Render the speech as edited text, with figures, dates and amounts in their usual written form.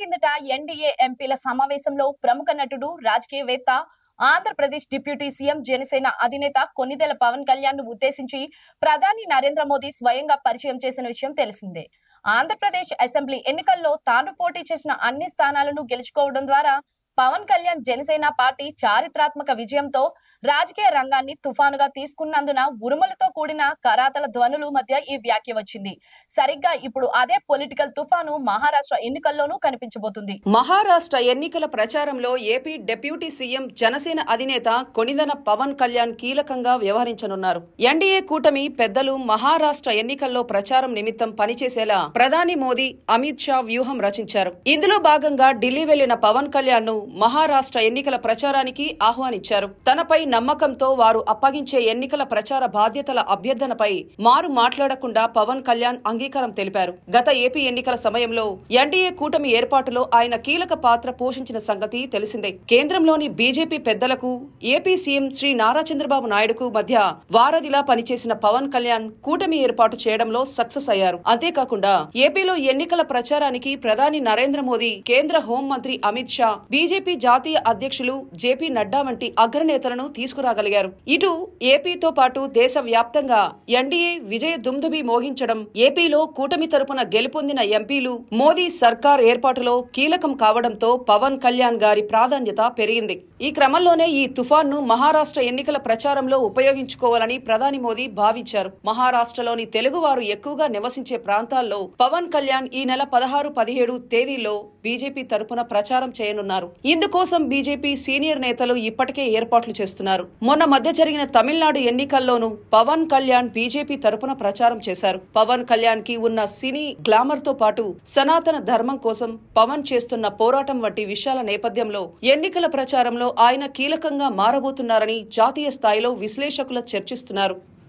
కిందట ఎన్డీఏ ఎంపీల సమావేశంలో ప్రముఖ నటుడు రాజకీయవేత్త ఆంధ్రప్రదేశ్ డిప్యూటీ సీఎం జనసేన అధినేత కొన్నిదెల పవన్ కళ్యాణ్ ను ఉద్దేశించి ప్రధాని నరేంద్ర మోదీ స్వయంగా పరిచయం చేసిన విషయం తెలిసిందే. ఆంధ్రప్రదేశ్ అసెంబ్లీ ఎన్నికల్లో తాను పోటీ చేసిన అన్ని స్థానాలను గెలుచుకోవడం ద్వారా పవన్ కళ్యాణ్ జనసేన పార్టీ చారిత్రాత్మక విజయంతో రాజకీయ రంగాన్ని తుఫానుగా తీసుకున్నందున ఉరుములతో కూడిన కరాతల ధ్వనుల మధ్య ఈ వ్యాఖ్య వచ్చింది. సరిగ్గా ఇప్పుడు అదే పొలిటికల్ తుఫాను మహారాష్ట్ర ఎన్నికల్లోనూ కనిపించబోతుంది. మహారాష్ట్ర ఎన్నికల ప్రచారంలో ఏపీ డిప్యూటీ సీఎం జనసేన అధినేత కొనిదెల పవన్ కళ్యాణ్ కీలకంగా వ్యవహరించనున్నారు. ఎన్డీఏ కూటమి పెద్దలు మహారాష్ట్ర ఎన్నికల్లో ప్రచారం నిమిత్తం పనిచేసేలా ప్రధాని మోదీ, అమిత్ షా వ్యూహం రచించారు. ఇందులో భాగంగా ఢిల్లీ వెళ్లిన పవన్ కళ్యాణ్ ను మహారాష్ట్ర ఎన్నికల ప్రచారానికి ఆహ్వానించారు. తనపై నమ్మకంతో వారు అప్పగించే ఎన్నికల ప్రచార బాధ్యతల అభ్యర్థనపై మారు మాట్లాడకుండా పవన్ కళ్యాణ్ అంగీకారం తెలిపారు. గత ఏపీ ఎన్నికల సమయంలో ఎన్డీఏ కూటమి ఏర్పాటులో ఆయన కీలక పాత్ర పోషించిన సంగతి తెలిసిందే. కేంద్రంలోని బీజేపీ పెద్దలకు ఏపీ సీఎం శ్రీ నారా చంద్రబాబు నాయుడుకు మధ్య వారధిలా పనిచేసిన పవన్ కళ్యాణ్ కూటమి ఏర్పాటు చేయడంలో సక్సెస్ అయ్యారు. అంతేకాకుండా ఏపీలో ఎన్నికల ప్రచారానికి ప్రధాని నరేంద్ర మోదీ, కేంద్ర హోంమంత్రి అమిత్ షా, బీజేపీ జాతీయ అధ్యక్షులు జేపీ నడ్డా వంటి అగ్రనేతలను తీసుకురాగలిగారు. ఇటు ఏపీతో పాటు దేశ వ్యాప్తంగా ఎన్డీఏ విజయ దుమ్దుబి మోగించడం, ఏపీలో కూటమి తరపున గెలుపొందిన ఎంపీలు మోదీ సర్కార్ ఏర్పాటులో కీలకం కావడంతో పవన్ కళ్యాణ్ గారి ప్రాధాన్యత పెరిగింది. ఈ క్రమంలోనే ఈ తుఫాన్ను మహారాష్ట్ర ఎన్నికల ప్రచారంలో ఉపయోగించుకోవాలని ప్రధాని మోదీ భావించారు. మహారాష్ట్రలోని తెలుగువారు ఎక్కువగా నివసించే ప్రాంతాల్లో పవన్ కళ్యాణ్ ఈ నెల 16, 17 తేదీల్లో బీజేపీ తరపున ప్రచారం చేయనున్నారు. ఇందుకోసం బీజేపీ సీనియర్ నేతలు ఇప్పటికే ఏర్పాట్లు చేస్తున్నారు. మొన్న మధ్య జరిగిన తమిళనాడు ఎన్నికల్లోనూ పవన్ కళ్యాణ్ బీజేపీ తరపున ప్రచారం చేశారు. పవన్ కళ్యాణ్ కి ఉన్న సినీ గ్లామర్ తో పాటు సనాతన ధర్మం కోసం పవన్ చేస్తున్న పోరాటం వంటి విషయాల నేపథ్యంలో ఎన్నికల ప్రచారంలో ఆయన కీలకంగా మారబోతున్నారని జాతీయ స్థాయిలో విశ్లేషకులు చర్చిస్తున్నారు.